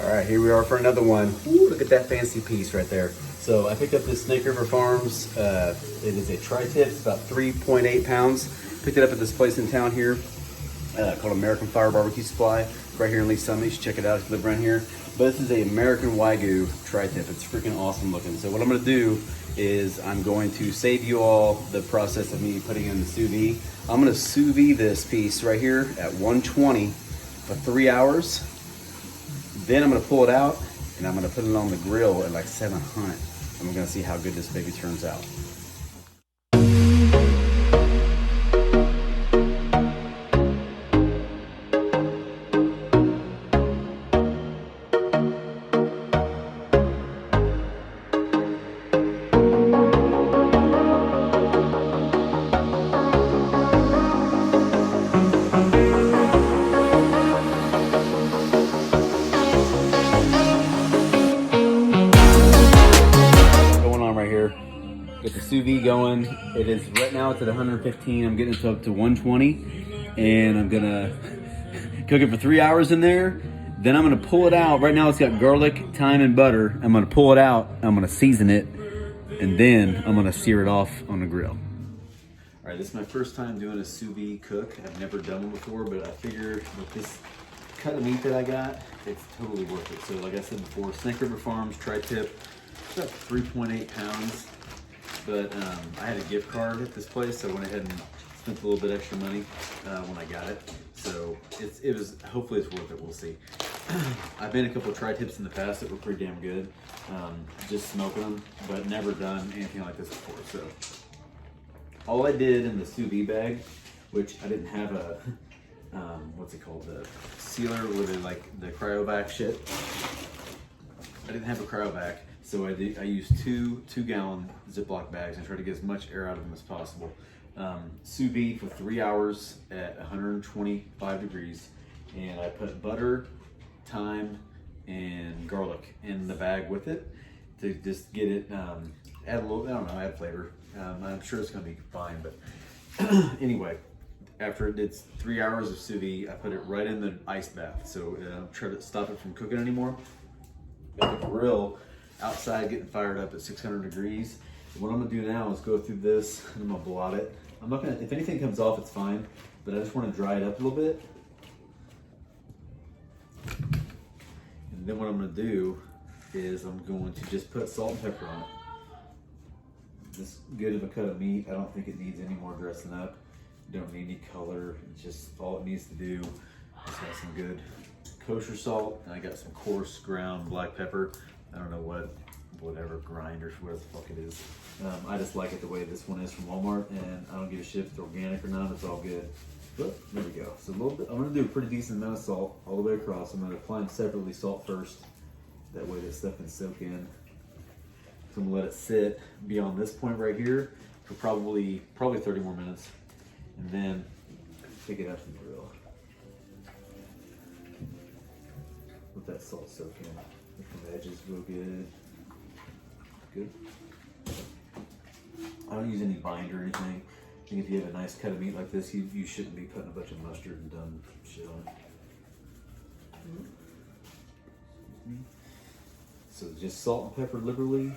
All right, here we are for another one. Ooh, look at that fancy piece right there. So I picked up this Snake River Farms. It is a tri-tip, it's about 3.8 pounds. Picked it up at this place in town here called American Fire Barbecue Supply, right here in Lee Summit. You should check it out if you live around here. But this is a American Wagyu tri-tip. It's freaking awesome looking. So what I'm gonna do is I'm going to save you all the process of me putting in the sous vide. I'm gonna sous vide this piece right here at 120 for 3 hours. Then I'm gonna pull it out and I'm gonna put it on the grill at like 700. And we're gonna see how good this baby turns out. Get the sous vide going. It is right now, it's at 115. I'm getting it up to 120 and I'm gonna cook it for 3 hours in there. Then I'm gonna pull it out. Right now it's got garlic, thyme, and butter. I'm gonna pull it out, I'm gonna season it, and then I'm gonna sear it off on the grill. All right, this is my first time doing a sous vide cook. I've never done one before, but I figured with this cut of meat that I got, it's totally worth it. So like I said before, Snake River Farms tri-tip, about 3.8 pounds. But I had a gift card at this place, so I went ahead and spent a little bit extra money when I got it. So it was, hopefully it's worth it, we'll see. I've made a couple of tri-tips in the past that were pretty damn good, just smoking them, but never done anything like this before. So all I did in the sous vide bag, which I didn't have a, what's it called, the sealer where they like the cryovac shit. I didn't have a cryovac. So I used two gallon Ziploc bags and try to get as much air out of them as possible. Sous vide for 3 hours at 125 degrees. And I put butter, thyme, and garlic in the bag with it to just get it, add a little, I don't know, add flavor. I'm sure it's gonna be fine, but anyway, after it did 3 hours of sous vide, I put it right in the ice bath. So try to stop it from cooking anymore. Got the grill outside getting fired up at 600 degrees. And what I'm gonna do now is go through this and I'm gonna blot it. I'm not gonna, if anything comes off, it's fine, but I just wanna dry it up a little bit. And then what I'm gonna do is I'm going to just put salt and pepper on it. This good of a cut of meat, I don't think it needs any more dressing up. You don't need any color, it's just all it needs to do. It's got some good kosher salt, and I got some coarse ground black pepper. I don't know whatever grind or whatever the fuck it is. I just like it the way this one is from Walmart, and I don't give a shit if it's organic or not, it's all good. But there we go. So a little bit, I'm gonna do a pretty decent amount of salt all the way across. I'm gonna apply them separately, salt first. That way this stuff can soak in. So I'm gonna let it sit beyond this point right here for probably 30 more minutes. And then take it out to the grill. Let that salt soak in. Let the edges real good. Good. I don't use any binder or anything. I think if you have a nice cut of meat like this, you shouldn't be putting a bunch of mustard and dumb shit on it. So just salt and pepper liberally.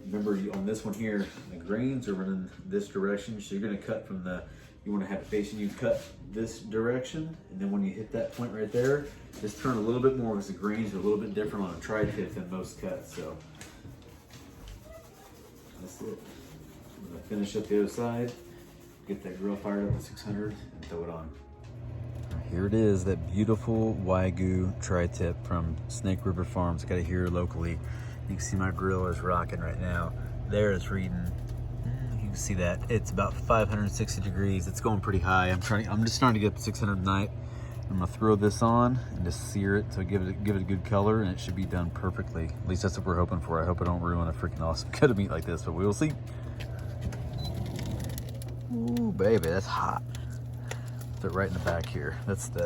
Remember on this one here, the grains are running this direction, so you're gonna cut from the, you wanna have it facing you, cut this direction, and then when you hit that point right there, just turn a little bit more because the grains are a little bit different on a tri-tip than most cuts, so. That's it. I'm gonna finish up the other side, get that grill fired up at 600, and throw it on. Here it is, that beautiful Wagyu tri-tip from Snake River Farms. I got it here locally. You can see my grill is rocking right now. There it's reading, you can see that. It's about 560 degrees. It's going pretty high. I'm just trying to get up to 600 tonight. I'm gonna throw this on and just sear it to give it a good color, and it should be done perfectly. At least that's what we're hoping for. I hope I don't ruin a freaking awesome cut of meat like this, but we will see. Ooh, baby, that's hot. Put it right in the back here. That's the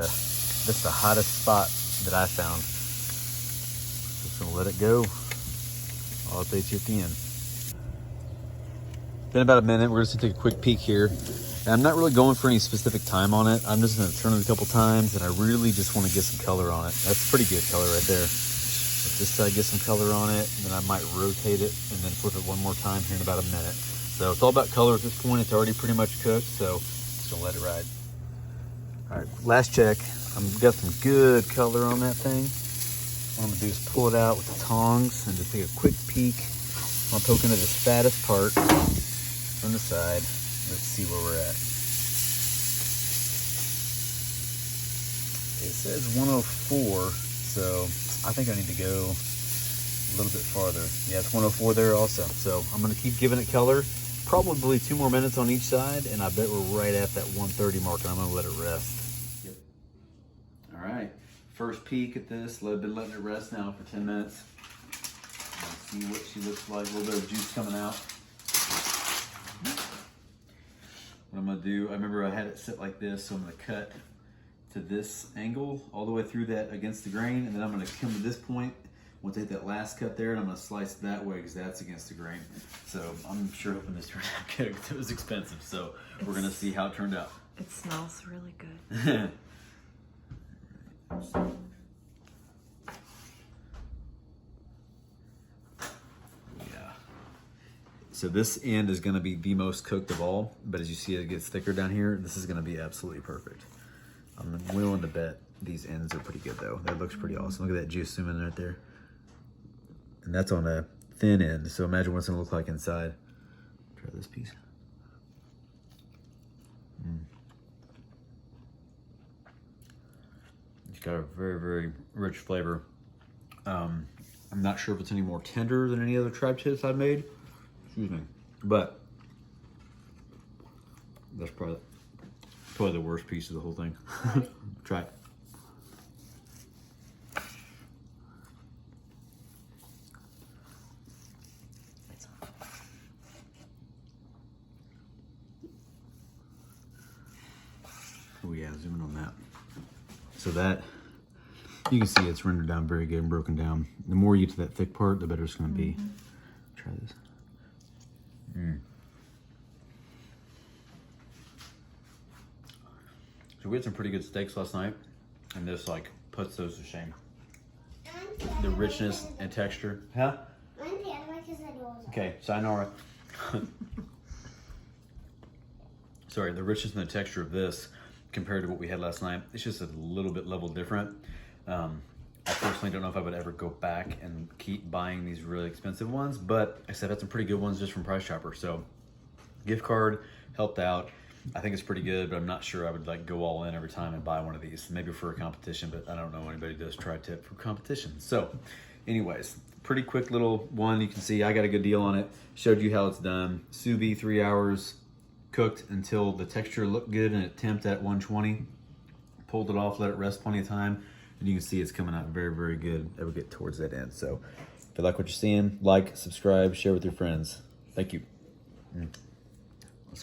hottest spot that I found. Just gonna let it go. I'll update you at the end. Been about a minute. We're just gonna take a quick peek here I'm not really going for any specific time on it. I'm just gonna turn it a couple times, and I really just wanna get some color on it. That's pretty good color right there. Just try to get some color on it, and then I might rotate it and then flip it one more time here in about a minute. So it's all about color at this point. It's already pretty much cooked, so just gonna let it ride. All right, last check. I've got some good color on that thing. What I'm gonna do is pull it out with the tongs and just take a quick peek. I'm poking at the fattest part from the side. Let's see where we're at. It says 104, so I think I need to go a little bit farther. Yeah, it's 104 there also. So I'm gonna keep giving it color, probably 2 more minutes on each side, and I bet we're right at that 130 mark, and I'm gonna let it rest. Yep. All right, first peek at this. Been letting it rest now for 10 minutes. See what she looks like. A little bit of juice coming out. What I'm gonna do, I remember I had it sit like this, so I'm gonna cut to this angle all the way through that against the grain, and then I'm gonna come to this point. We'll take that last cut there, and I'm gonna slice it that way because that's against the grain. So I'm sure hoping this turned out good because it was expensive. So we're gonna see how it turned out. It smells really good. So this end is gonna be the most cooked of all, but as you see it gets thicker down here, this is gonna be absolutely perfect. I'm willing to bet these ends are pretty good though. That looks pretty awesome. Look at that juice zooming right there. And that's on a thin end, so imagine what it's gonna look like inside. Try this piece. It's got a very, very rich flavor. I'm not sure if it's any more tender than any other tribe tips I've made. Excuse me, but that's probably the worst piece of the whole thing. Try it. Oh yeah, zoom in on that. So that, you can see it's rendered down very good and broken down. The more you get to that thick part, the better it's gonna be. Try this. So we had some pretty good steaks last night, and this like puts those to shame. The richness and texture. Huh? Okay, sayonara. Sorry, the richness and the texture of this compared to what we had last night, it's just a little bit level different. I personally don't know if I would ever go back and keep buying these really expensive ones, but I said I had some pretty good ones just from Price Chopper. So gift card helped out. I think it's pretty good, but I'm not sure I would like go all in every time and buy one of these. Maybe for a competition, but I don't know anybody does tri-tip for competition. So anyways, pretty quick little one. You can see I got a good deal on it. Showed you how it's done. Sous vide 3 hours, cooked until the texture looked good and it temped at 120. Pulled it off, let it rest plenty of time. And you can see it's coming out very, very good as we get towards that end. So if you like what you're seeing, like, subscribe, share with your friends. Thank you.